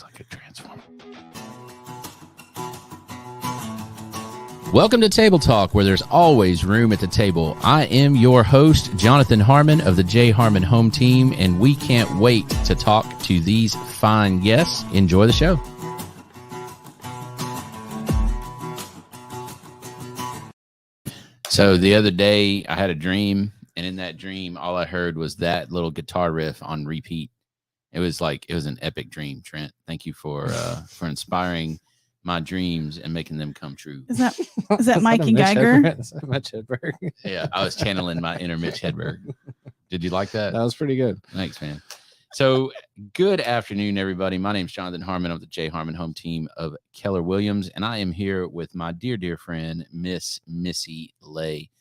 Like a transformer. Welcome to Table Talk, where there's always room at the table. I am your host, Jonathan Harmon of the J. Harmon Home Team, and we can't wait to talk to these fine guests. Enjoy the show. So the other day, I had a dream, and in that dream, all I heard was that little guitar riff on repeat. It was an epic dream, Trent. Thank you for inspiring my dreams and making them come true. Is that Mikey Geiger? Is that Mitch Hedberg? Yeah, I was channeling my inner Mitch Hedberg. Did you like that? That was pretty good. Thanks, man. So good afternoon, everybody. My name is Jonathan Harmon of the J. Harmon Home Team of Keller Williams, and I am here with my dear friend, Miss Missy Lay.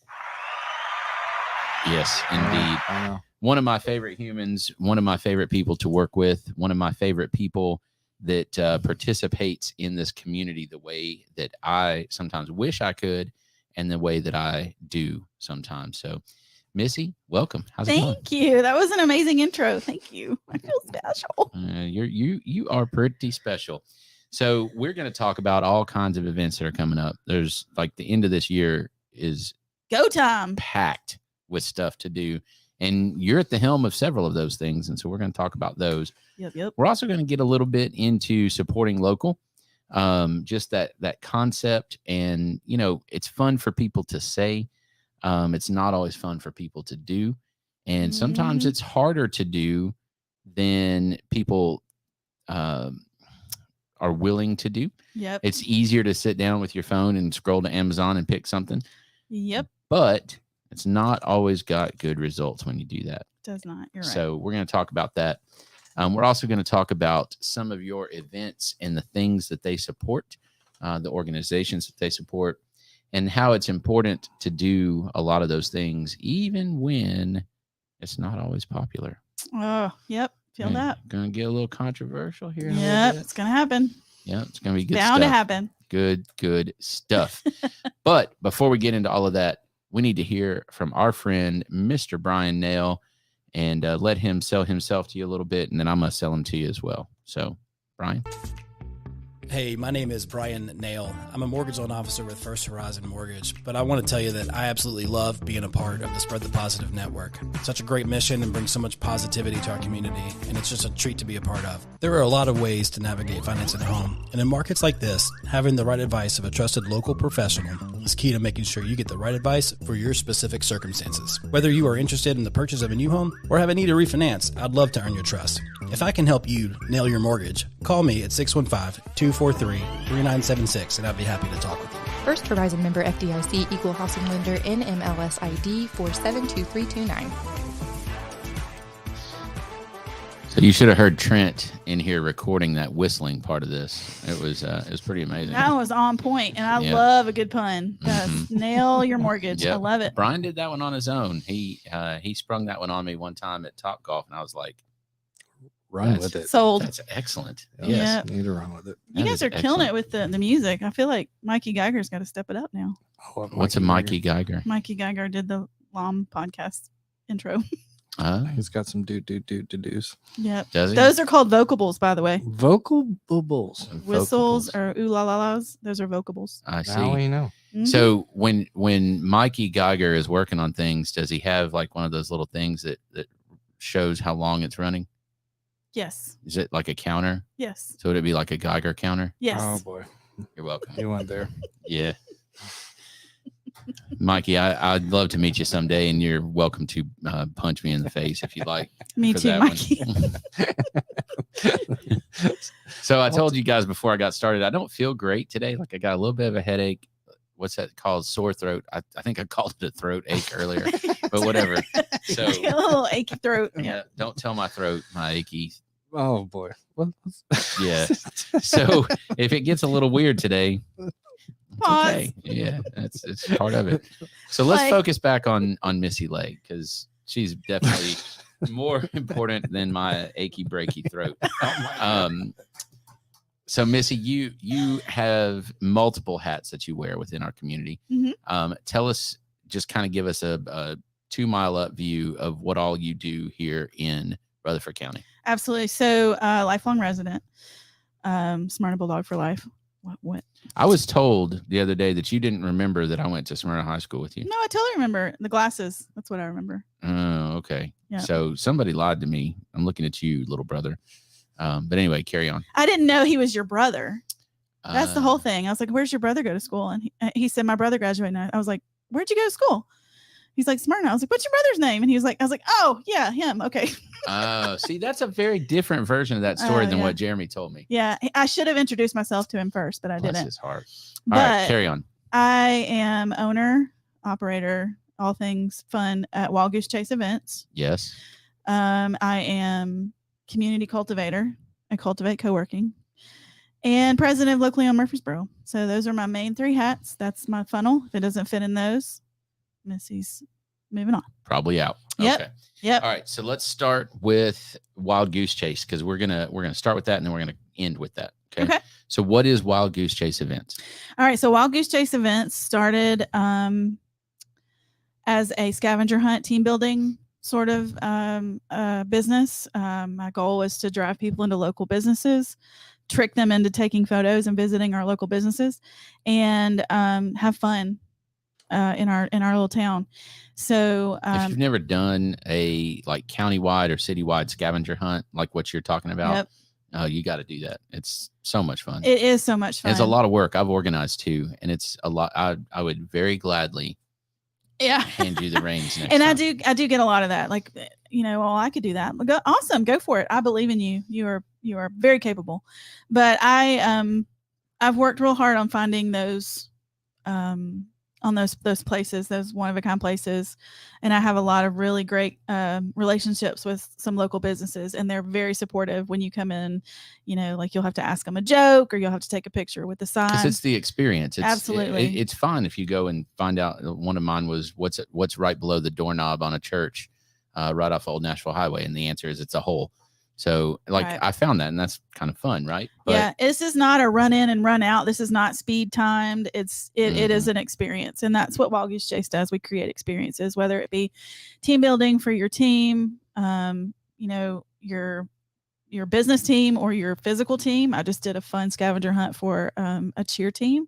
Yes, indeed. I know. One of my favorite humans, one of my favorite people to work with, one of my favorite people that participates in this community the way that I sometimes wish I could and the way that I do sometimes. So, Missy, welcome. How's it going? Thank you. That was an amazing intro. Thank you. I feel special. You are pretty special. So we're going to talk about all kinds of events that are coming up. There's like the end of this year is Go time. packed with stuff to do. And you're at the helm of several of those things. And so we're going to talk about those. Yep. We're also going to get a little bit into supporting local, just that concept. And, you know, it's fun for people to say. It's not always fun for people to do. And sometimes it's harder to do than people are willing to do. Yep. It's easier to sit down with your phone and scroll to Amazon and pick something. Yep. But it's not always got good results when you do that. Does not. You're right. So we're going to talk about that. We're also going to talk about some of your events and the things that they support, the organizations that they support, and how it's important to do a lot of those things, even when it's not always popular. Oh, yep. Feel that. Going to get a little controversial here. Yep. It's going to happen. Yeah, it's going to be good Bound stuff. to happen. Good stuff. But before we get into all of that, we need to hear from our friend, Mr. Brian Nail, and let him sell himself to you a little bit, and then I'm going to sell him to you as well. So, Brian. Hey, my name is Brian Nail. I'm a mortgage loan officer with First Horizon Mortgage, but I want to tell you that I absolutely love being a part of the Spread the Positive Network. It's such a great mission and brings so much positivity to our community, and it's just a treat to be a part of. There are a lot of ways to navigate financing a home, and in markets like this, having the right advice of a trusted local professional is key to making sure you get the right advice for your specific circumstances. Whether you are interested in the purchase of a new home or have a need to refinance, I'd love to earn your trust. If I can help you nail your mortgage, call me at 615-243-3976, and I'd be happy to talk with you. First Horizon member FDIC, equal housing lender, NMLS ID 472329. So you should have heard Trent in here recording that whistling part of this. It was pretty amazing. That was on point, and I love a good pun. Nail your mortgage. Yep. I love it. Brian did that one on his own. He sprung that one on me one time at Topgolf, and I was like, Run with it. Sold. That's excellent. Yes. You need to run with it. You guys are killing it with the music. I feel like Mikey Geiger's got to step it up now. What's a Mikey Geiger? Mikey Geiger did the LOM podcast intro. He's got some do's. Yep. Does he? Those are called vocables, by the way. Vocables. Whistles or ooh la la las. Those are vocables. I see. Now we know. Mm-hmm. So when Mikey Geiger is working on things, does he have like one of those little things that shows how long it's running? Yes. Is it like a counter? Yes. So would it be like a Geiger counter? Yes. Oh boy. You're welcome. You went there. Yeah. Mikey, I'd love to meet you someday, and you're welcome to punch me in the face if you like. Me too, Mikey. So I told you guys before I got started, I don't feel great today. Like I got a little bit of a headache. What's that called? Sore throat. I think I called it a throat ache earlier, but whatever. So a little achy throat. Yeah. Don't tell my throat, my achy. Oh boy. What? Yeah. So if it gets a little weird today, Pause. okay. Yeah, it's part of it. So let's focus back on Missy Lay, because she's definitely more important than my achy breaky throat. So Missy, you have multiple hats that you wear within our community. Mm-hmm. Tell us, just kind of give us a 2 mile up view of what all you do here in Rutherford County. Absolutely. So lifelong resident. Smyrna Bulldog for life. What? I was told the other day that you didn't remember that I went to Smyrna High School with you. No, I totally remember the glasses. That's what I remember. Oh, okay. Yeah. So somebody lied to me. I'm looking at you, little brother. But anyway, carry on. I didn't know he was your brother. That's the whole thing. I was like, "Where's your brother go to school?" And he said, "My brother graduated." And I was like, "Where'd you go to school?" He's like, "Smyrna." I was like, "What's your brother's name?" And I was like, "Oh, yeah, him. Okay." See, that's a very different version of that story than what Jeremy told me. Yeah, I should have introduced myself to him first, but I Bless didn't. his heart. But all right, carry on. I am owner, operator, all things fun at Wagechase events. Yes. I am community cultivator at Cultivate Co-working. And president of locally owned Murraysboro. So those are my main 3 hats. That's my funnel. If it doesn't fit in those, Missy's moving on. Probably out. Yep. Okay. Yep. All right. So let's start with Wild Goose Chase because we're gonna start with that and then we're gonna end with that. Okay. So what is Wild Goose Chase events? All right. So Wild Goose Chase events started as a scavenger hunt team building sort of business. My goal was to drive people into local businesses, trick them into taking photos and visiting our local businesses, and have fun in our little town. So if you've never done a like countywide or citywide scavenger hunt like what you're talking about, you got to do that. It's so much fun. It is so much fun. It's a lot of work. I've organized too, and it's a lot. I would very gladly hand you the reins next and time. I do get a lot of that. Like, I could do that. Awesome, go for it. I believe in you. You are very capable. But I've worked real hard on finding those on those places, those one of a kind places, and I have a lot of really great relationships with some local businesses, and they're very supportive when you come in. Like you'll have to ask them a joke or you'll have to take a picture with the sign. Because it's the experience. Absolutely, it's fun if you go and find out. One of mine was what's right below the doorknob on a church, right off Old Nashville Highway, and the answer is it's a hole. So I found that, and that's kind of fun, right? But this is not a run in and run out. This is not speed timed. It is an experience, and that's what Wild Goose Chase does. We create experiences, whether it be team building for your team, your business team or your physical team. I just did a fun scavenger hunt for a cheer team,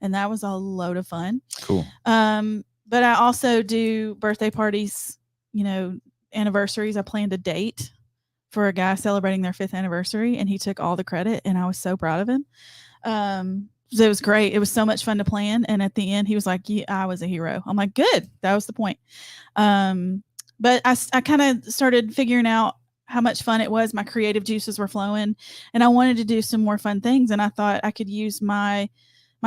and that was a load of fun. Cool. But I also do birthday parties, anniversaries. I planned a date for a guy celebrating their 5th anniversary, and he took all the credit, and I was so proud of him. So it was great. It was so much fun to plan. And at the end, he was like, "Yeah, I was a hero." I'm like, good. That was the point. But I kind of started figuring out how much fun it was. My creative juices were flowing, and I wanted to do some more fun things. And I thought I could use my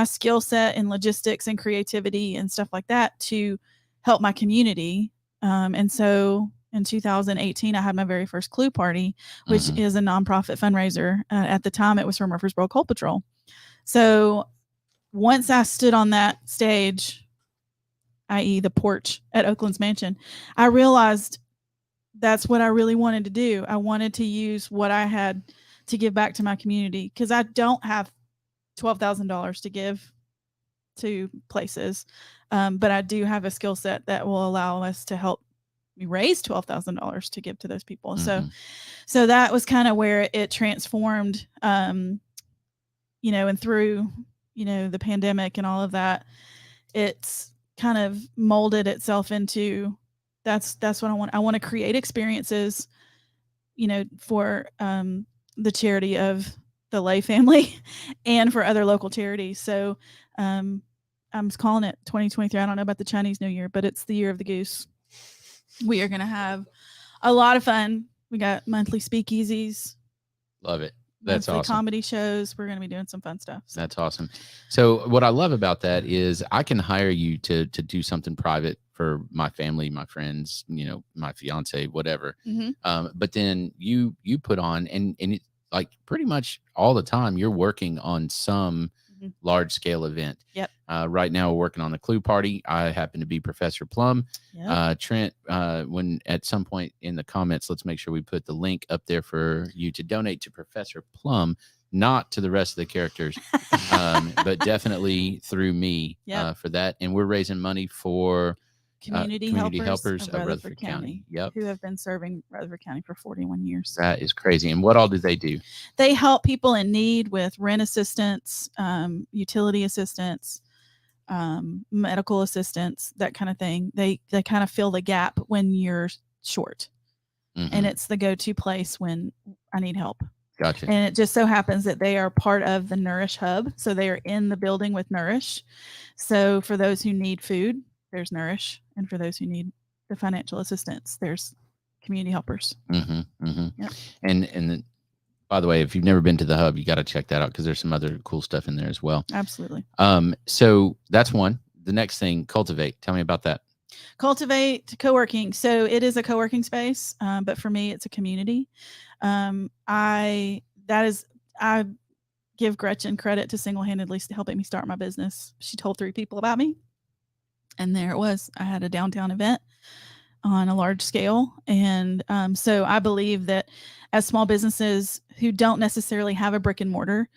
skill set in logistics and creativity and stuff like that to help my community. And so in 2018, I had my very first Clue Party, which is a nonprofit fundraiser. At the time, it was for Murraysboro Coal Patrol. So once I stood on that stage, i.e. the porch at Oakland's mansion, I realized that's what I really wanted to do. I wanted to use what I had to give back to my community, because I don't have $12,000 to give to places, but I do have a skill set that will allow us to help me raise $12,000 to give to those people. So that was kind of where it transformed, and through, the pandemic and all of that, it's kind of molded itself into that's what I want. I want to create experiences, for the charity of the Lay family and for other local charities. So I'm calling it 2023. I don't know about the Chinese New Year, but it's the year of the goose. We are going to have a lot of fun. We got monthly speakeasies. Love it. That's awesome. Comedy shows. We're going to be doing some fun stuff. So. That's awesome. So what I love about that is I can hire you to do something private for my family, my friends, my fiance, whatever. But then you put on and it, like pretty much all the time you're working on some large scale event. Yep. Right now we're working on the Clue Party. I happen to be Professor Plum. Yep. Trent, when at some point in the comments, let's make sure we put the link up there for you to donate to Professor Plum, not to the rest of the characters, but definitely through me for that. And we're raising money for community helpers of Rutherford County. Yep. who have been serving Rutherford County for 41 years. That is crazy. And what all do they do? They help people in need with rent assistance, utility assistance, medical assistance, that kind of thing. They kind of fill the gap when you're short. Mm-hmm. And it's the go-to place when I need help. Gotcha. And it just so happens that they are part of the Nourish Hub. So they are in the building with Nourish. So for those who need food, there's Nourish. And for those who need the financial assistance, there's community helpers. Mm-hmm. Mm-hmm. Yep. And by the way, if you've never been to the Hub, you got to check that out because there's some other cool stuff in there as well. Absolutely. So that's one. The next thing, Cultivate. Tell me about that. Cultivate co-working. So it is a co-working space, but for me, it's a community. I give Gretchen credit to single-handedly helping me start my business. She told 3 people about me, and there it was. I had a downtown event on a large scale, and so I believe that as small businesses who don't necessarily have a brick and mortar,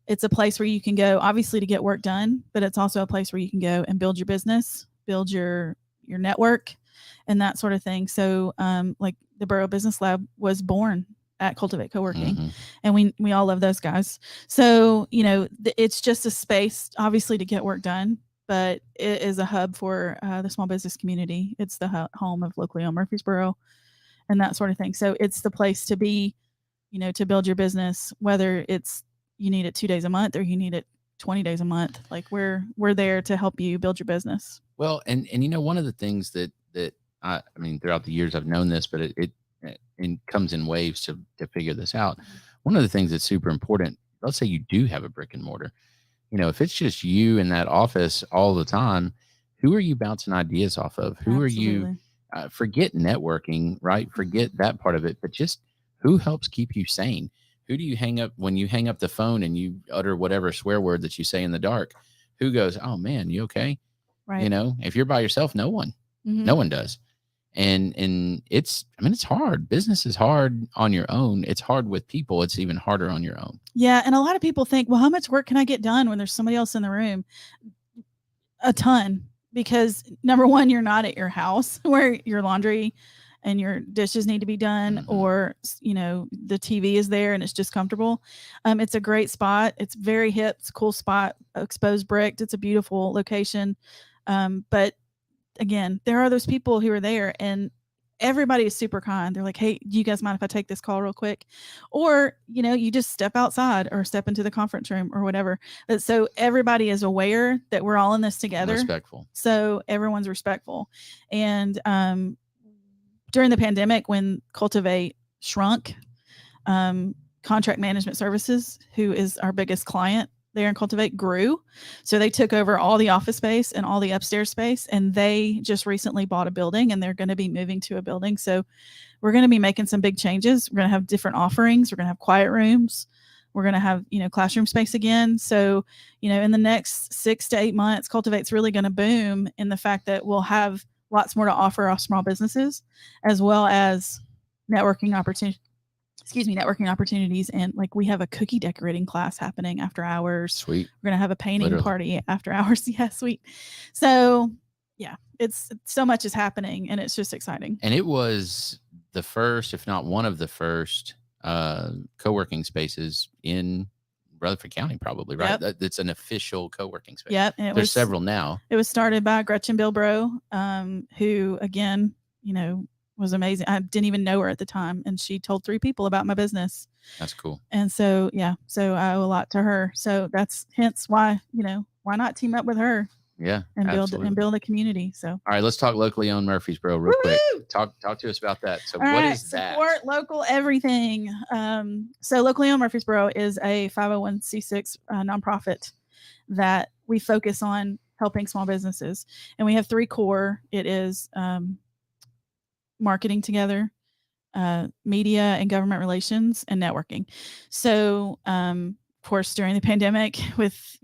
it's a place where you can go, obviously, to get work done, but it's also a place where you can go and build your business, build your network, and that sort of thing. So, like the Borough Business Lab was born at Cultivate Co-working, Mm-hmm. and we all love those guys. So, it's just a space, obviously, to get work done, but it is a hub for the small business community. It's the home of locally owned Murraysboro and that sort of thing. So it's the place to be, to build your business, whether it's you need it 2 days a month or you need it 20 days a month. Like we're there to help you build your business. Well, and one of the things that I mean, throughout the years I've known this, but it comes in waves to figure this out. One of the things that's super important, let's say you do have a brick and mortar, if it's just you in that office all the time, who are you bouncing ideas off of? Who Absolutely. are you, forget networking, right? Forget that part of it, but just who helps keep you sane? Who do you hang up when you hang up the phone and you utter whatever swear word that you say in the dark? Who goes, oh man, you okay? Right. If you're by yourself, no one does. And it's hard. Business is hard on your own. It's hard with people. It's even harder on your own. Yeah. And a lot of people think, well, how much work can I get done when there's somebody else in the room? A ton, because number one, you're not at your house where your laundry and your dishes need to be done, or, the TV is there and it's just comfortable. It's a great spot. It's very hip. It's a cool spot, exposed bricked. It's a beautiful location. But again, there are those people who are there and everybody is super kind. They're like, hey, do you guys mind if I take this call real quick? Or, you just step outside or step into the conference room or whatever. So everybody is aware that we're all in this together. Respectful. So everyone's respectful. And during the pandemic, when Cultivate shrunk, Contract Management Services, who is our biggest client there in Cultivate, grew. So they took over all the office space and all the upstairs space, and they just recently bought a building and they're going to be moving to a building. So we're going to be making some big changes. We're going to have different offerings. We're going to have quiet rooms. We're going to have, classroom space again. So, in the next 6 to 8 months, Cultivate's really going to boom in the fact that we'll have lots more to offer our small businesses, as well as networking opportunities. And like we have a cookie decorating class happening after hours. Sweet. We're going to have a painting party after hours. Yeah, sweet. So yeah, it's so much is happening and it's just exciting. And it was the first, if not one of the first co-working spaces in Rutherford County, probably, right? Yep. That's an official co-working space. Yep. And there's several now. It was started by Gretchen Bilbro, who again, was amazing. I didn't even know her at the time, and she told 3 people about my business. That's cool. And so, so I owe a lot to her. So that's hence why, why not team up with her? Yeah, and absolutely. build a community. So, all right, let's talk locally owned Murraysboro real quick. Talk to us about that. So, what is that? Support local everything. So, locally owned Murraysboro is a 501c6 nonprofit that we focus on helping small businesses, and we have 3 core. It is marketing together, media and government relations, and networking. So, of course, during the pandemic with,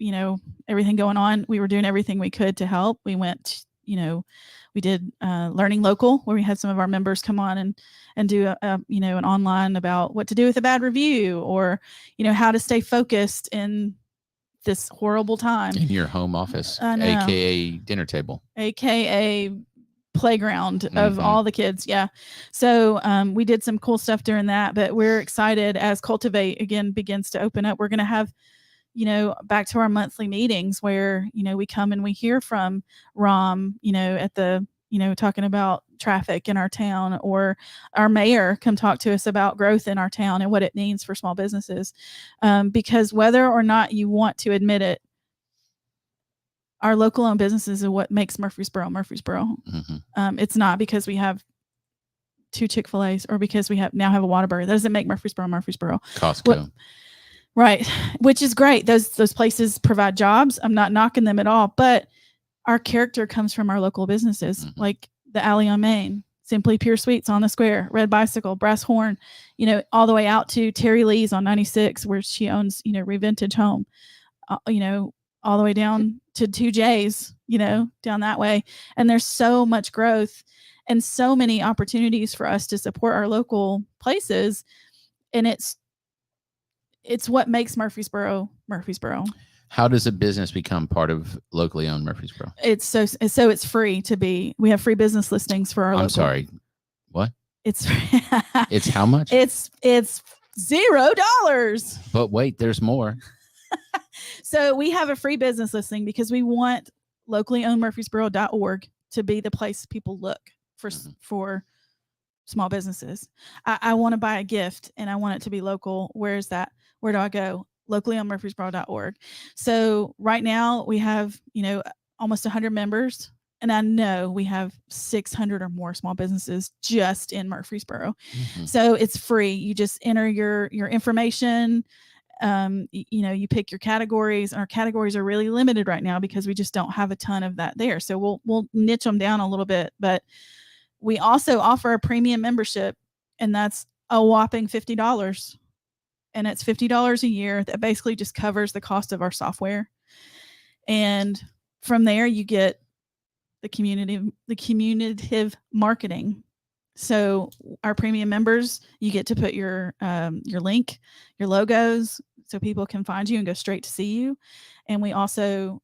everyththing going on, we were doing everything we could to help. We went, we did Learning Local, where we had some of our members come on and do an online about what to do with a bad review, or, how to stay focused in this horrible time. In your home office, AKA dinner table. AKA playground of all the kids. Yeah. So we did some cool stuff during that, but we're excited as Cultivate again begins to open up. We're going to have, back to our monthly meetings where, we come and we hear from Rom, at the, talking about traffic in our town, or our mayor come talk to us about growth in our town and what it means for small businesses. Because whether or not you want to admit it, our local owned businesses are what makes Murraysboro Murraysboro. It's not because we have 2 Chick-fil-A's or because we now have a Whataburger. That doesn't make Murraysboro Murraysboro. Costco. Right. Which is great. Those places provide jobs. I'm not knocking them at all, but our character comes from our local businesses, like the Alley on Main, Simply Pure Sweets on the Square, Red Bicycle, Brass Horn, all the way out to Terry Lee's on 96, where she owns, Revintage Home, all the way down to 2J's, down that way. And there's so much growth and so many opportunities for us to support our local places. And it's what makes Murraysboro Murraysboro. How does a business become part of locally owned Murraysboro? It's free to be. We have free business listings for our local. I'm sorry. What? It's it's how much? It's $0. But wait, there's more. So we have a free business listing because we want locally owned Murraysboro.org to be the place people look for small businesses. I want to buy a gift and I want it to be local. Where is that? Where do I go? Locally on Murraysboro.org. So right now we have, almost 100 members, and I know we have 600 or more small businesses just in Murraysboro. So it's free. You just enter your information. You pick your categories. Our categories are really limited right now because we just don't have a ton of that there. So we'll niche them down a little bit, but we also offer a premium membership, and that's a whopping $50. And it's $50 a year. That basically just covers the cost of our software. And from there, you get the communicative marketing. So our premium members, you get to put your link, your logos, so people can find you and go straight to see you. And we also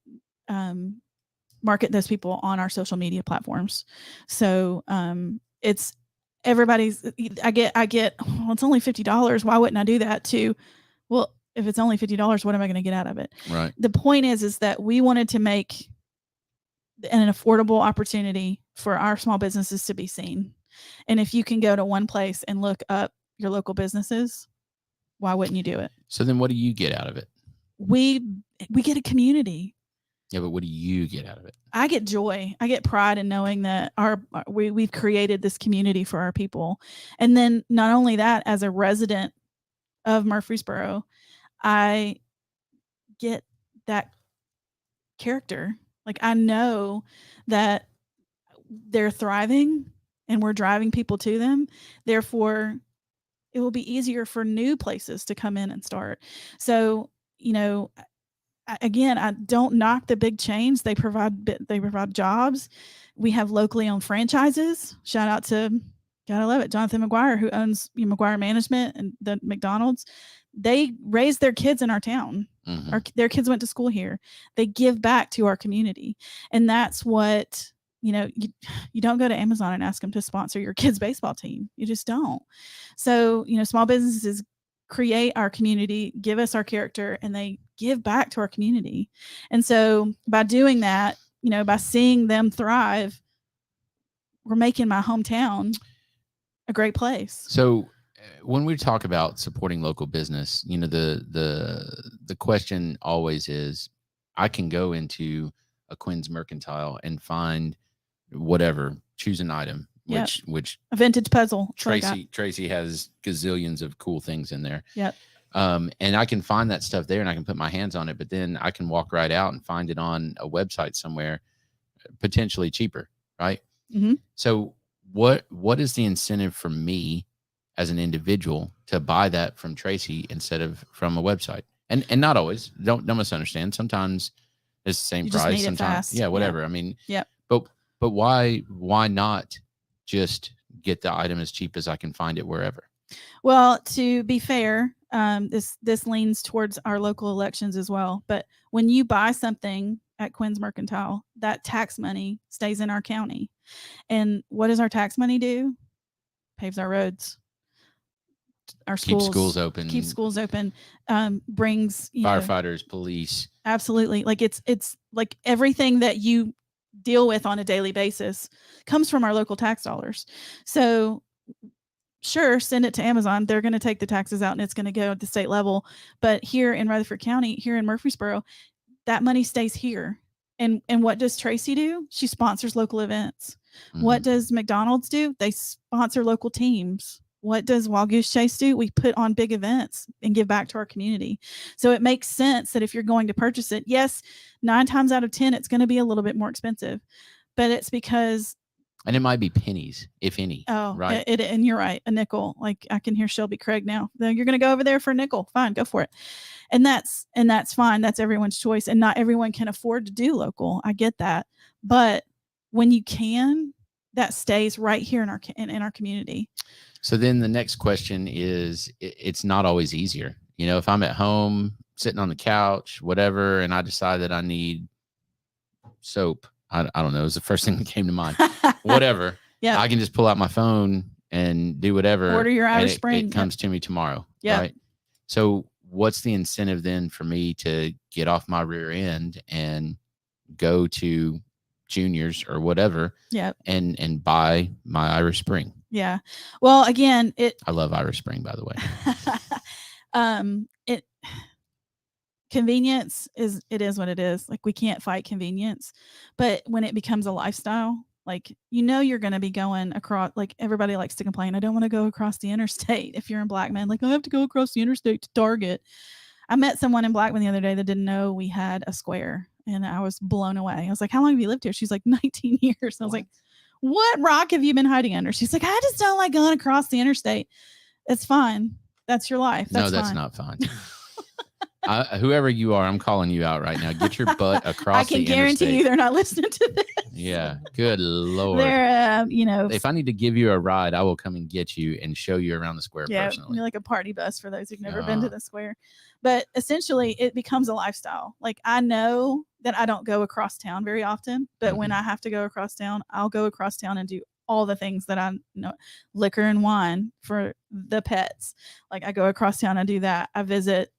market those people on our social media platforms. So it's everybody's. I get. Well, it's only $50. Why wouldn't I do that too? Well, if it's only $50, what am I going to get out of it? Right. The point is that we wanted to make an affordable opportunity for our small businesses to be seen. And if you can go to one place and look up your local businesses, why wouldn't you do it? So then what do you get out of it? We get a community. Yeah, but what do you get out of it? I get joy. I get pride in knowing that we've created this community for our people. And then not only that, as a resident of Murraysboro, I get that character. Like, I know that they're thriving and we're driving people to them. Therefore, it will be easier for new places to come in and start. So, again, I don't knock the big chains. They provide jobs. We have locally owned franchises. Shout out to, gotta love it, Jonathan McGuire, who owns McGuire Management and the McDonald's. They raised their kids in our town. Their kids went to school here. They give back to our community. And that's what, you don't go to Amazon and ask them to sponsor your kids' baseball team. You just don't. So, small businesses create our community, give us our character, and they give back to our community. And so by doing that, by seeing them thrive, we're making my hometown a great place. So when we talk about supporting local business, the question always is, I can go into a Quinn's Mercantile and find whatever, choose an item, which a vintage puzzle. Tracy has gazillions of cool things in there. Yep. And I can find that stuff there and I can put my hands on it, but then I can walk right out and find it on a website somewhere, potentially cheaper. Right. So what is the incentive for me as an individual to buy that from Tracy instead of from a website? And not always. Don't misunderstand. Sometimes it's the same price. Sometimes, whatever. I mean, but why not just get the item as cheap as I can find it wherever? Well, to be fair, this leans towards our local elections as well. But when you buy something at Quinn's Mercantile, that tax money stays in our county. And what does our tax money do? Paves our roads, our schools, keep schools open, brings firefighters, police. Absolutely. Like it's like everything that you deal with on a daily basis comes from our local tax dollars. So sure, send it to Amazon. They're going to take the taxes out and it's going to go at the state level. But here in Rutherford County, here in Murraysboro, that money stays here. And what does Tracy do? She sponsors local events. Mm-hmm. What does McDonald's do? They sponsor local teams. What does Wagechase do? We put on big events and give back to our community. So it makes sense that if you're going to purchase it, yes, 9 times out of 10, it's going to be a little bit more expensive, but it's because. And it might be pennies, if any. Oh, right. And you're right. A nickel. Like I can hear Shelby Craig now. You're going to go over there for a nickel. Fine, go for it. And that's fine. That's everyone's choice. And not everyone can afford to do local. I get that. But when you can, that stays right here in our community. So then the next question is, it's not always easier. If I'm at home, sitting on the couch, whatever, and I decide that I need soap, I don't know, it was the first thing that came to mind. Whatever. Yeah. I can just pull out my phone and do whatever. Order your Irish Spring. It comes to me tomorrow. Yeah. Right. So what's the incentive then for me to get off my rear end and go to Junior's or whatever? Yeah. And buy my Irish Spring. Yeah. Well, again, I love Irish Spring, by the way. Convenience is what it is. Like we can't fight convenience, but when it becomes a lifestyle, like, you're going to be going across, like everybody likes to complain. I don't want to go across the interstate. If you're in Blackman, like I have to go across the interstate to Target. I met someone in Blackman the other day that didn't know we had a square and I was blown away. I was like, how long have you lived here? She's like 19 years. And I was like, what rock have you been hiding under? She's like, I just don't like going across the interstate. It's fine. That's your life. That's not fine. Whoever you are, I'm calling you out right now. Get your butt across the interstate. I can guarantee you they're not listening to this. Yeah. Good Lord. They're, if I need to give you a ride, I will come and get you and show you around the square personally. Yeah, like a party bus for those who've never been to the square. But essentially, it becomes a lifestyle. Like I know that I don't go across town very often, but when I have to go across town, I'll go across town and do all the things that I know, liquor and wine for the pets. Like I go across town and do that. I visit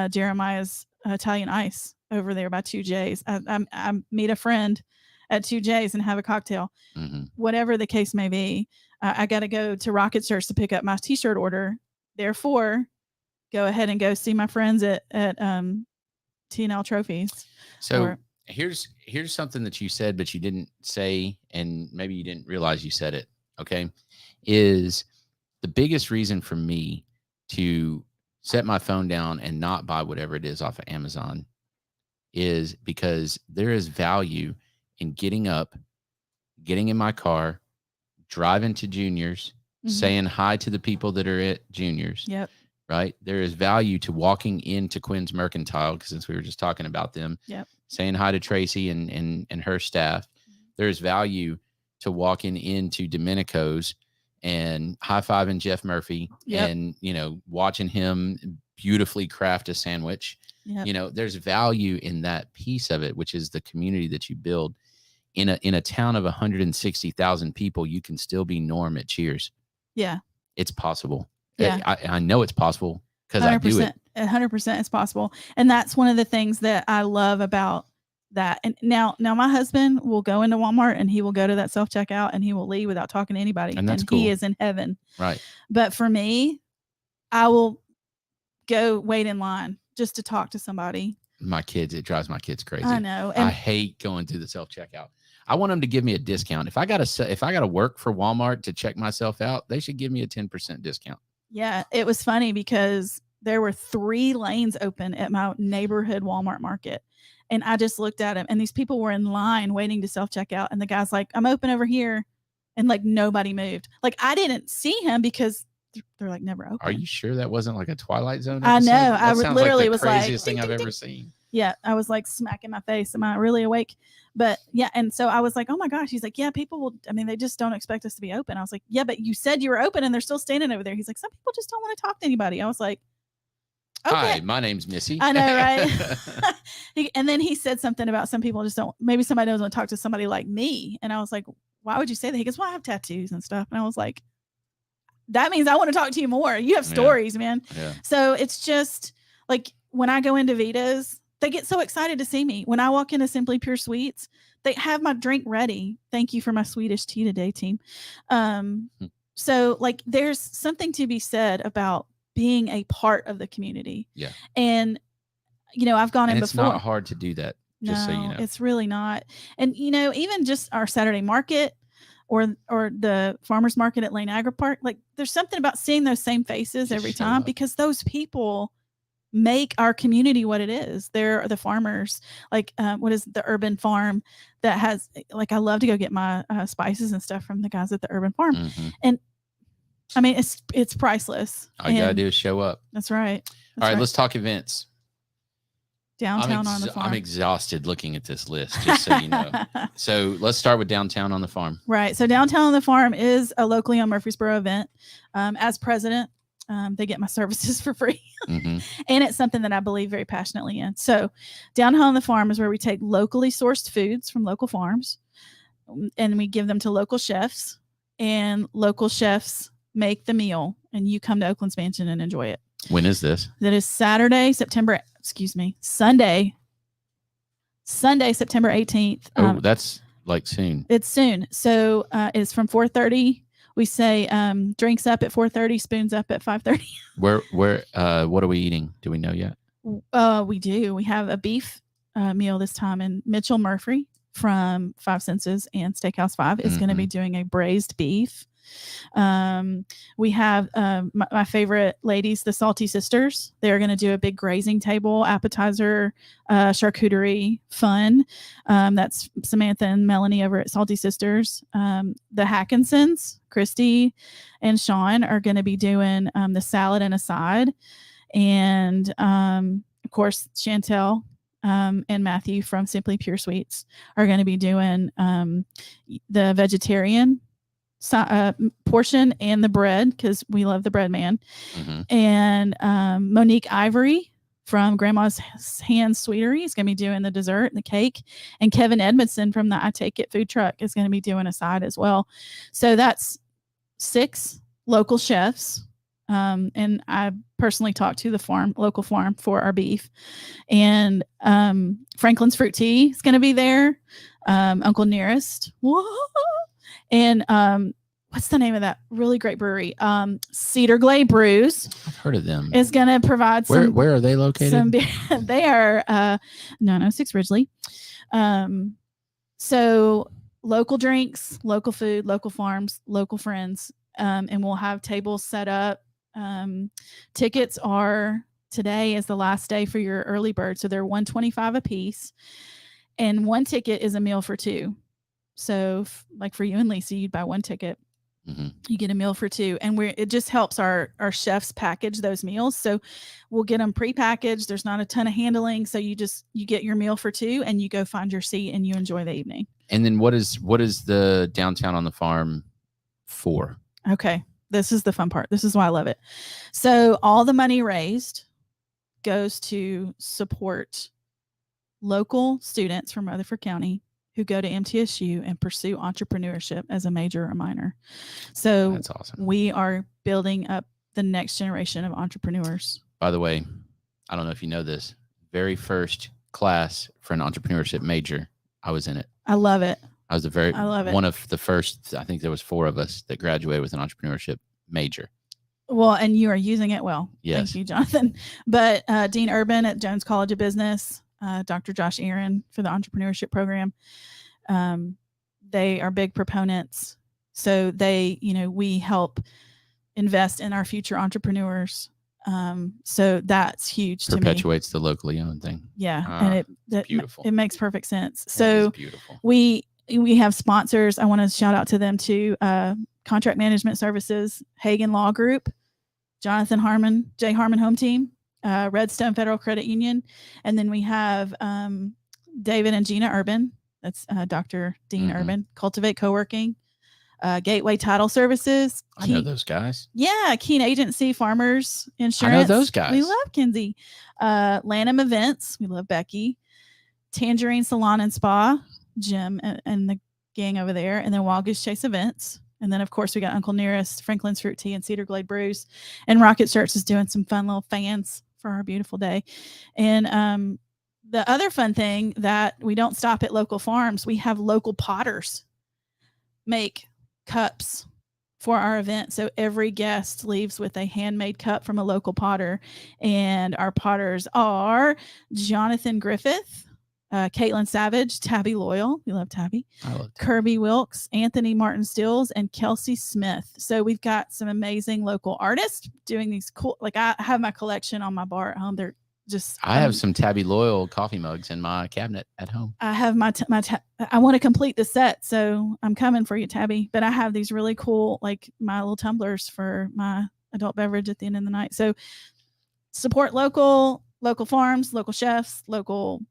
Jeremiah's Italian Ice over there by 2J's. I meet a friend at 2J's and have a cocktail. Mm-hmm. Whatever the case may be, I got to go to Rocket Search to pick up my t-shirt order. Therefore, go ahead and go see my friends at T&L Trophies. So here's something that you said, but you didn't say, and maybe you didn't realize you said it. Okay. Is the biggest reason for me to set my phone down and not buy whatever it is off of Amazon is because there is value in getting up, getting in my car, driving to Junior's, saying hi to the people that are at Junior's. Yep. Right. There is value to walking into Quinn's Mercantile, because since we were just talking about them, saying hi to Tracy and her staff. There is value to walking into Domenico's and high-fiving Jeff Murphy and, watching him beautifully craft a sandwich. Yep. There's value in that piece of it, which is the community that you build. In a town of 160,000 people, you can still be Norm at Cheers. Yeah. It's possible. Yeah. I know it's possible because I do it. 100% it's possible. And that's one of the things that I love about that. And now my husband will go into Walmart and he will go to that self-checkout and he will leave without talking to anybody. And that's cool. He is in heaven. Right. But for me, I will go wait in line just to talk to somebody. It drives my kids crazy. I know. And I hate going through the self-checkout. I want them to give me a discount. If I got to work for Walmart to check myself out, they should give me a 10% discount. Yeah. It was funny because there were 3 lanes open at my neighborhood Walmart market. And I just looked at him and these people were in line waiting to self-checkout. And the guy's like, I'm open over here. And like nobody moved. Like I didn't see him because they're like never open. Are you sure that wasn't like a Twilight Zone episode? I know. That I literally was like the craziest thing I've ever seen. Yeah. I was like smacking my face. Am I really awake? But yeah. And so I was like, oh my gosh. He's like, yeah, they just don't expect us to be open. I was like, yeah, but you said you were open and they're still standing over there. He's like, some people just don't want to talk to anybody. I was like, Hi, my name's Missy. I know, right? And then he said something about some people just don't, maybe somebody doesn't want to talk to somebody like me. And I was like, why would you say that? He goes, well, I have tattoos and stuff. And I was like, that means I want to talk to you more. You have stories, man. Yeah. So it's just like when I go into Vita's, they get so excited to see me. When I walk into Simply Pure Sweets, they have my drink ready. Thank you for my Swedish tea today, team. So like there's something to be said about being a part of the community. Yeah. And, you know, I've gone in it's before. It's not hard to do that. Just so you know. It's really not. And, you know, even just our Saturday market or the farmers market at Lane Agri Park, like there's something about seeing those same faces every time because those people make our community what it is. They're the farmers, like what is the urban farm that has, like, I love to go get my spices and stuff from the guys at the urban farm. And I mean, it's priceless. All you gotta do is show up. That's right. All right, let's talk events. Downtown on the Farm. I'm exhausted looking at this list, just so you know. So let's start with Downtown on the Farm. Right. So Downtown on the Farm is a locally owned Murraysboro event. As president, they get my services for free. And it's something that I believe very passionately in. So Downtown on the Farm is where we take locally sourced foods from local farms and we give them to local chefs, and local chefs make the meal and you come to Oakland's Mansion and enjoy it. When is this? That is Sunday, September 18th. Oh, that's like soon. It's soon. So it's from 4:30. We say drinks up at 4:30, spoons up at 5:30. Where what are we eating? Do we know yet? We do. We have a beef meal this time, and Mitchell Murphy from Five Senses and Steakhouse 5 is going to be doing a braised beef. We have my favorite ladies, the Salty Sisters. They're going to do a big grazing table, appetizer, charcuterie fun. That's Samantha and Melanie over at Salty Sisters. The Hackinsons, Christy and Sean, are going to be doing the salad and a side. And of course, Chantel and Matthew from Simply Pure Sweets are going to be doing the vegetarian portion and the bread, because we love the bread man. And Monique Ivory from Grandma's Hands Sweetery is going to be doing the dessert and the cake, and Kevin Edmondson from the I Take It food truck is going to be doing a side as well. So that's 6 local chefs. And I personally talked to the local farm for our beef, and Franklin's Fruit Tea is going to be there. Uncle Nearest. Whoa. And what's the name of that really great brewery? Cedar Glade Brews. I've heard of them. Is going to provide some. Where are they located? They are 906 Ridgely. So local drinks, local food, local farms, local friends, and we'll have tables set up. Tickets are, today is the last day for your early bird, so they're $125 a piece, and 1 ticket is a meal for 2. So like for you and Lisa, you'd buy 1 ticket, you get a meal for 2, and it just helps our chefs package those meals. So we'll get them prepackaged. There's not a ton of handling. So you get your meal for 2 and you go find your seat and you enjoy the evening. And then what is the Downtown on the Farm for? Okay. This is the fun part. This is why I love it. So all the money raised goes to support local students from Rutherford County who go to MTSU and pursue entrepreneurship as a major or minor. So that's awesome. We are building up the next generation of entrepreneurs. By the way, I don't know if you know this, very first class for an entrepreneurship major, I was in it. I love it. I was one of the first, I think there was 4 of us that graduated with an entrepreneurship major. Well, and you are using it well. Yes. Thank you, Jonathan. But Dean Urban at Jones College of Business, Dr. Josh Aaron for the entrepreneurship program, they are big proponents. So we help invest in our future entrepreneurs. So that's huge to me. Perpetuates the locally owned thing. Yeah. And beautiful. It makes perfect sense. So beautiful. We have sponsors. I want to shout out to them too. Contract Management Services, Hagen Law Group, Jonathan Harmon, J. Harmon Home Team, Redstone Federal Credit Union. And then we have David and Gina Urban. That's Dr. Dean Urban, Cultivate Co-working, Gateway Title Services. I know those guys. Yeah, Keen Agency, Farmers Insurance. I know those guys. We love Kinsey. Lanham Events. We love Becky. Tangerine Salon and Spa, Jim and the gang over there. And then Wagechase Events. And then, of course, we got Uncle Nearest, Franklin's Fruit Tea, and Cedar Glade Brews. And Rocket Shirts is doing some fun little fans for our beautiful day. And the other fun thing that we don't stop at local farms, we have local potters make cups for our event. So every guest leaves with a handmade cup from a local potter. And our potters are Jonathan Griffith, Caitlin Savage, Tabby Loyal. We love Tabby. I love Tabby. Kirby Wilkes, Anthony Martin Stills, and Kelsey Smith. So we've got some amazing local artists doing these cool, like I have my collection on my bar at home. They're just, I have some Tabby Loyal coffee mugs in my cabinet at home. I have I want to complete the set. So I'm coming for you, Tabby. But I have these really cool, like my little tumblers for my adult beverage at the end of the night. So support local farms, local chefs, local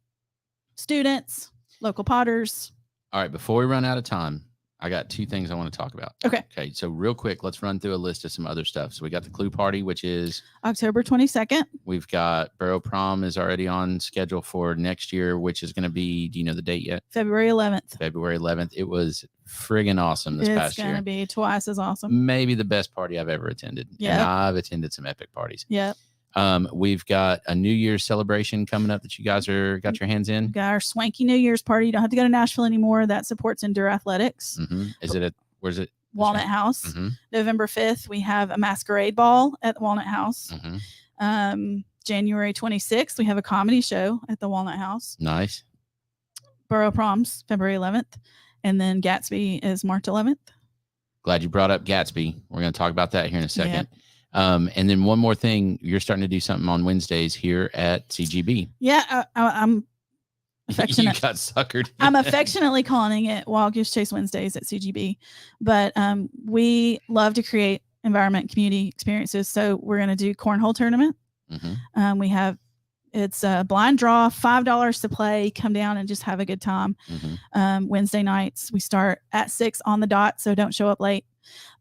students, local potters. All right. Before we run out of time, I got two things I want to talk about. Okay. So real quick, let's run through a list of some other stuff. So we got the Clue Party, which is October 22nd. We've got Borough Prom is already on schedule for next year, which is going to be, do you know the date yet? February 11th. February 11th. It was friggin' awesome this past year. It's going to be twice as awesome. Maybe the best party I've ever attended. Yeah. And I've attended some epic parties. Yeah. We've got a New Year's celebration coming up that you guys got your hands in. We've got our swanky New Year's party. You don't have to go to Nashville anymore. That supports Endure Athletics. Mm-hmm. Where's it? Walnut House. Mm-hmm. November 5th, we have a masquerade ball at the Walnut House. Mm-hmm. January 26th, we have a comedy show at the Walnut House. Nice. Borough Proms, February 11th. And then Gatsby is March 11th. Glad you brought up Gatsby. We're going to talk about that here in a second. Yeah. And then one more thing, you're starting to do something on Wednesdays here at CGB. Yeah, I'm affectionate. You got suckered. I'm affectionately calling it Wagechase Wednesdays at CGB. But we love to create environment community experiences. So we're going to do cornhole tournament. Mm-hmm. It's a blind draw, $5 to play. Come down and just have a good time. Mm-hmm. Wednesday nights, we start at 6 on the dot, so don't show up late.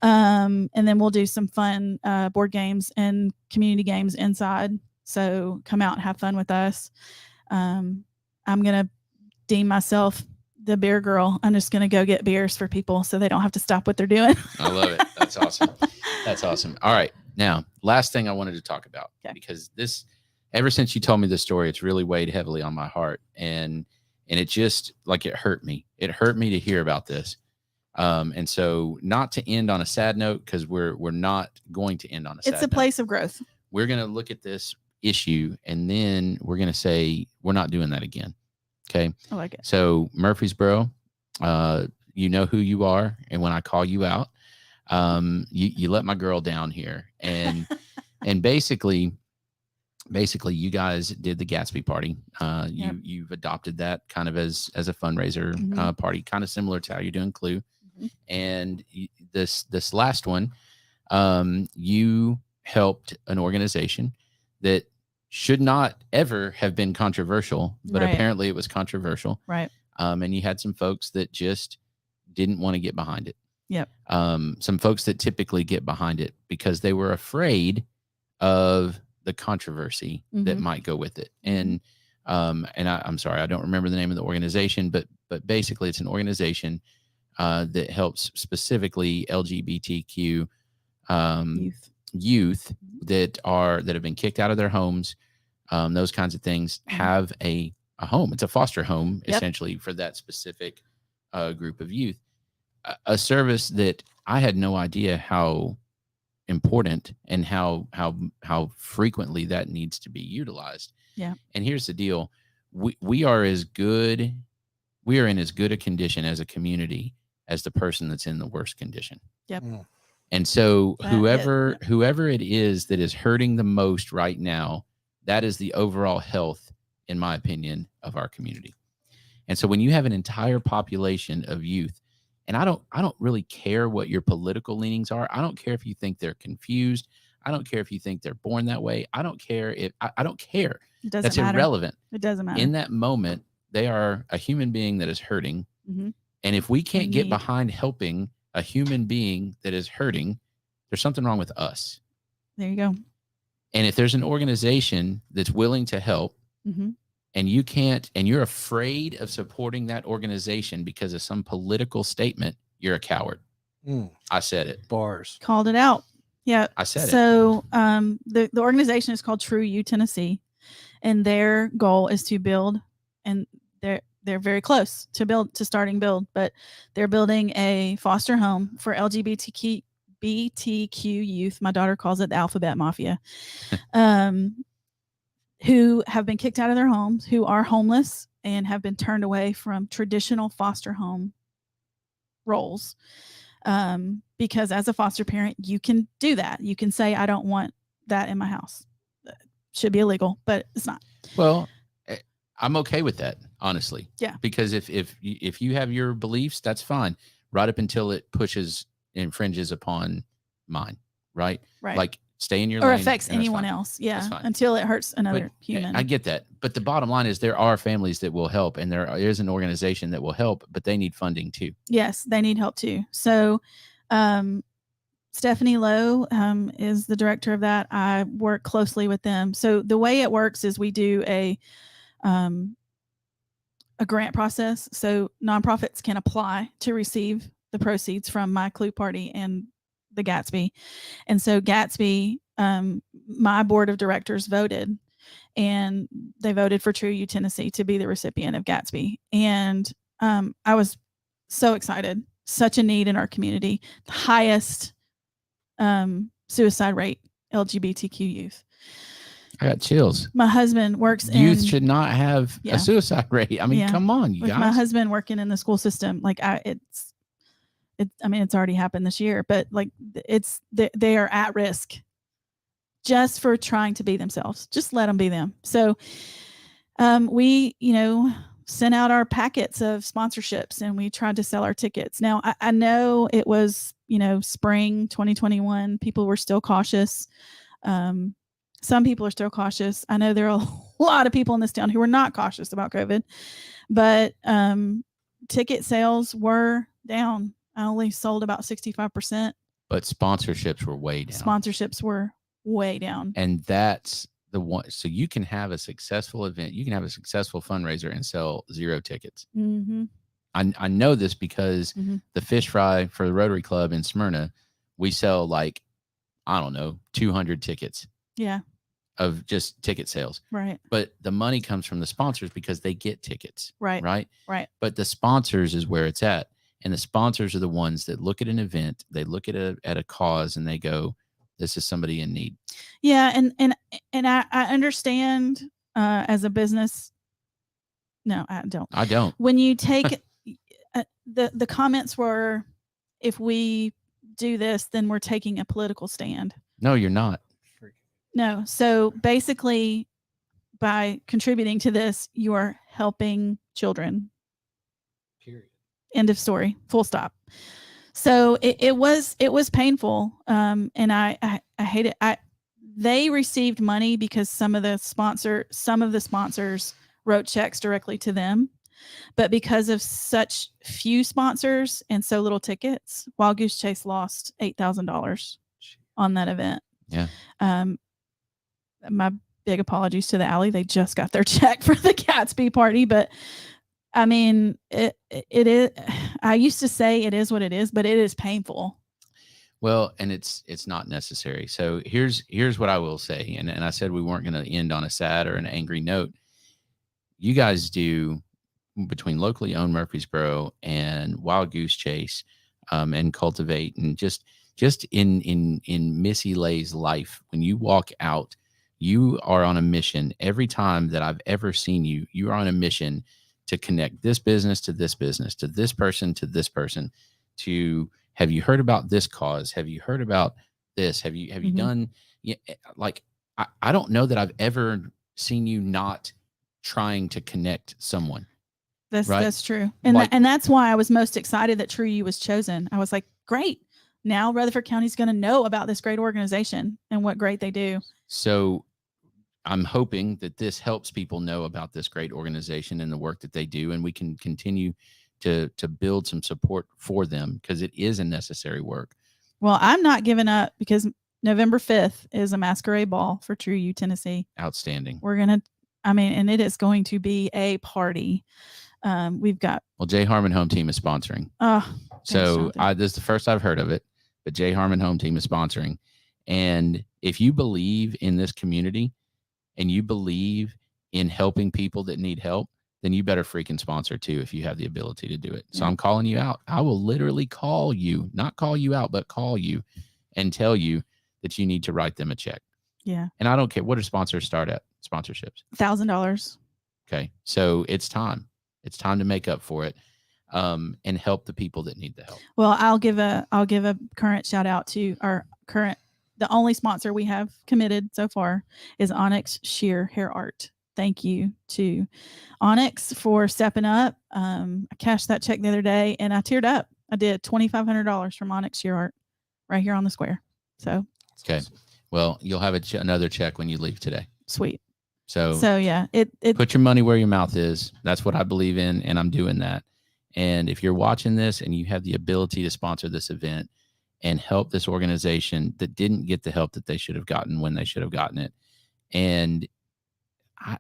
And then we'll do some fun board games and community games inside. So come out and have fun with us. I'm going to deem myself the beer girl. I'm just going to go get beers for people so they don't have to stop what they're doing. I love it. That's awesome. That's awesome. All right. Now, last thing I wanted to talk about, because ever since you told me this story, it's really weighed heavily on my heart. And it just, like, it hurt me. It hurt me to hear about this. And so, not to end on a sad note, because we're not going to end on a sad note. It's a place of growth. We're going to look at this issue, and then we're going to say, we're not doing that again. Okay. I like it. So, Murraysboro, you know who you are. And when I call you out, you let my girl down here. And, and basically you guys did the Gatsby party. You've adopted that kind of as a fundraiser party, kind of similar to how you're doing Clue. Mm-hmm. And this last one, you helped an organization that should not ever have been controversial, but apparently it was controversial. Right. And you had some folks that just didn't want to get behind it. Yep. Some folks that typically get behind it because they were afraid of the controversy that might go with it. And I'm sorry, I don't remember the name of the organization, but basically it's an organization that helps specifically LGBTQ youth that have been kicked out of their homes, those kinds of things, have a home. It's a foster home essentially for that specific group of youth. A service that I had no idea how important and how frequently that needs to be utilized. Yeah. And here's the deal. We are in as good a condition as a community as the person that's in the worst condition. Yep. And so whoever it is that is hurting the most right now, that is the overall health, in my opinion, of our community. And so when you have an entire population of youth, and I don't really care what your political leanings are. I don't care if you think they're confused. I don't care if you think they're born that way. I don't care I don't care. It doesn't That's matter. irrelevant. It doesn't matter. In that moment, they are a human being that is hurting. Mm-hmm. And if we can't get behind helping a human being that is hurting, there's something wrong with us. There you go. And if there's an organization that's willing to help, Mm-hmm. and you can't, and you're afraid of supporting that organization because of some political statement, you're a coward. I said it. Bars. Called it out. Yeah. I said it. So the organization is called True U Tennessee, and their goal is to build, and they're very close to starting build, but they're building a foster home for LGBTQ youth. My daughter calls it the Alphabet Mafia, who have been kicked out of their homes, who are homeless and have been turned away from traditional foster home roles. Because as a foster parent, you can do that. You can say, I don't want that in my house. Should be illegal, but it's not. Well, I'm okay with that, honestly. Yeah. Because if you have your beliefs, that's fine. Right up until it infringes upon mine. Right. Right. Like stay in your or lane. affects and that's anyone fine. else. Yeah. That's fine. Until it hurts another But human. I get that. But the bottom line is there are families that will help, and there is an organization that will help, but they need funding too. Yes, they need help too. So Stephanie Lowe is the director of that. I work closely with them. So the way it works is we do a grant process. So nonprofits can apply to receive the proceeds from my Clue Party and the Gatsby. And so Gatsby, my board of directors voted, and they voted for True U Tennessee to be the recipient of Gatsby. And I was so excited. Such a need in our community. The highest suicide rate, LGBTQ youth. I got chills. My husband works Youth should not have a suicide rate. I mean, come on, you with guys. my husband working in the school system, like it's already happened this year, but like they are at risk just for trying to be themselves. Just let them be them. So we, sent out our packets of sponsorships, and we tried to sell our tickets. Now I know it was, spring 2021. People were still cautious. Some people are still cautious. I know there are a lot of people in this town who are not cautious about COVID, but ticket sales were down. I only sold about 65%. But sponsorships were way down. Sponsorships were way down. And that's the one. So you can have a successful event. You can have a successful fundraiser and sell 0 tickets. Mm-hmm. I know this because the fish fry for the Rotary Club in Smyrna, we sell 200 tickets. Yeah. Of just ticket sales. Right. But the money comes from the sponsors because they get tickets. Right. Right. Right. But the sponsors is where it's at. And the sponsors are the ones that look at an event, they look at a cause, and they go, this is somebody in need. Yeah. And I understand as a business. No, I don't. When you take the comments were, if we do this, then we're taking a political stand. No, you're not. No. So basically, by contributing to this, you are helping children. Period. End of story. Full stop. So it was painful. And I hate it. They received money because some of the sponsors wrote checks directly to them. But because of such few sponsors and so little tickets, Wagechase lost $8,000 on that event. Yeah. My big apologies to the Alley. They just got their check for the Gatsby party, but I mean, it is. I used to say it is what it is, but it is painful. Well, and it's not necessary. So here's what I will say, and I said we weren't going to end on a sad or an angry note. You guys do, between locally owned Murraysboro and Wagechase, and Cultivate, and just in Missy Lay's life, when you walk out, you are on a mission. Every time that I've ever seen you, you are on a mission to connect this business to this business, to this person to this person. To have you heard about this cause? Have you heard about this? Have you done? Yeah, like I don't know that I've ever seen you not trying to connect someone. That's true, and and that's why I was most excited that True U was chosen. I was like, great. Now Rutherford County's going to know about this great organization and what great they do. So I'm hoping that this helps people know about this great organization and the work that they do, and we can continue to build some support for them, because it is a necessary work. Well, I'm not giving up, because November 5th is a masquerade ball for True U, Tennessee. Outstanding. We're going to, and it is going to be a party. We've got. Well, J Harmon Home Team is sponsoring. So this is the first I've heard of it, but J Harmon Home Team is sponsoring. And if you believe in this community and you believe in helping people that need help, then you better freaking sponsor too, if you have the ability to do it. So I'm calling you out. I will literally call you, not call you out, but call you and tell you that you need to write them a check. Yeah. And I don't care. What do sponsors start at? Sponsorships? $1,000. Okay. So it's time. It's time to make up for it, and help the people that need the help. Well, I'll give a current shout out to the only sponsor we have committed so far is Onyx Sheer Hair Art. Thank you to Onyx for stepping up. I cashed that check the other day and I teared up. I did $2,500 from Onyx Sheer Art right here on the square. So okay. Well, you'll have another check when you leave today. Sweet. So yeah, put your money where your mouth is. That's what I believe in, and I'm doing that. And if you're watching this and you have the ability to sponsor this event and help this organization that didn't get the help that they should have gotten when they should have gotten it, and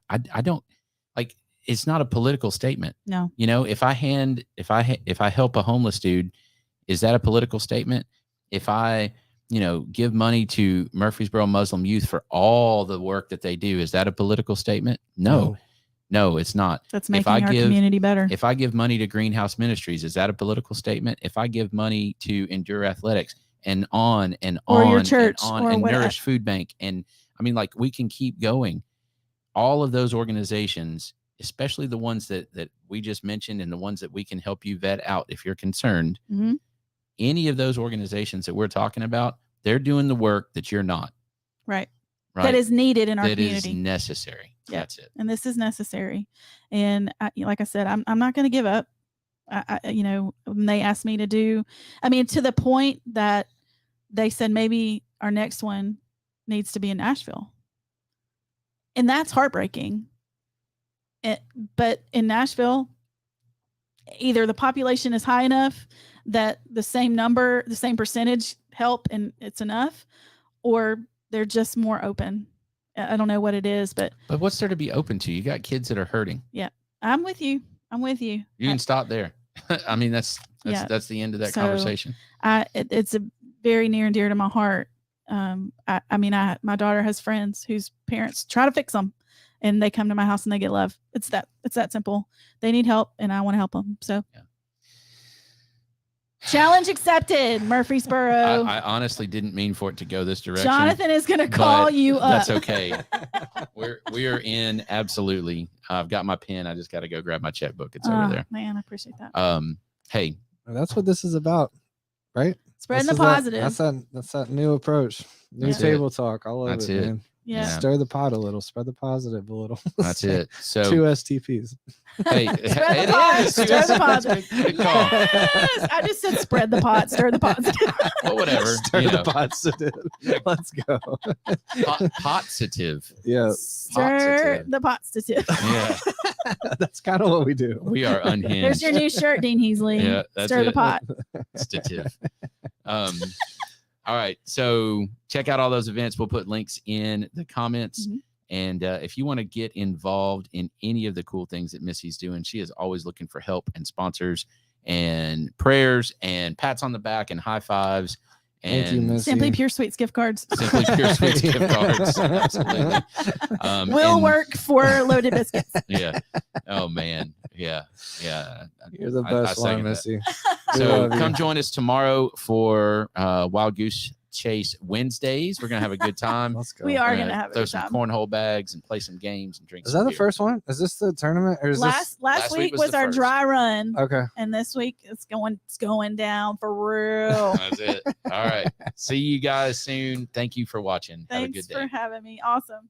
I don't like, it's not a political statement. No. You know, if I help a homeless dude, is that a political statement? If I give money to Murraysboro Muslim youth for all the work that they do, is that a political statement? No, it's not. That's making our community better. If I give money to Greenhouse Ministries, is that a political statement? If I give money to Endure Athletics and on and or on your church and on or and whatever. Nourish Food Bank, and I mean, like, we can keep going. All of those organizations, especially the ones that we just mentioned and the ones that we can help you vet out if you're concerned, Mm-hmm. any of those organizations that we're talking about, they're doing the work that you're not. Right. That is needed in our community. That is necessary. Yep. That's it. And this is necessary. And like I said, I'm not going to give up. When they asked me to do, to the point that they said maybe our next one needs to be in Nashville. And that's heartbreaking. But in Nashville, either the population is high enough that the same percentage help and it's enough, or they're just more open. I don't know what it is, but what's there to be open to? You got kids that are hurting. Yeah, I'm with you. You can stop there. That's the end of that conversation. It's a very near and dear to my heart. My daughter has friends whose parents try to fix them, and they come to my house and they get love. It's that simple. They need help, and I want to help them. So, challenge accepted, Murraysboro. I honestly didn't mean for it to go this direction. Jonathan is going to call you up. That's okay. We are in absolutely. I've got my pen. I just got to go grab my checkbook. It's over there. Man, I appreciate that. Hey, that's what this is about, right? Spreading the positive. That's that new approach. New table talk. I love it, man. Yeah. Stir the pot a little. Spread the positive a little. That's it. So 2 STPs. Hey, spread the pot. Stir the positive. Good call. Yes, I just said spread the pot. Stir the positive. Well, whatever. Stir the positive. Let's go. Positive. Yeah. Stir the positive. Yeah. That's kind of what we do. We are unhinged. There's your new shirt, Dean Heasley. Yeah, that's Stir the it. pot. Stative. All right. So check out all those events. We'll put links in the comments. Mm-hmm. And if you want to get involved in any of the cool things that Missy's doing, she is always looking for help and sponsors and prayers and pats on the back and high fives. And Thank you, Missy. Simply Pure Sweets gift cards. Simply Pure Sweets gift cards. Absolutely. Will work for Loaded Biscuits. Yeah. Oh, man. Yeah. You're the best one, Missy. So come join us tomorrow for Wild Goose Chase Wednesdays. We're going to have a good time. Let's go. We are going to have a throw good time. some cornhole bags and play some games and drink Is some that the beer. first one? Is this the tournament? Or is Last week was the our first. dry run. Okay. And this week it's going down for real. That's it. All right. See you guys soon. Thank you for watching. Thanks have a good day. for having me. Awesome.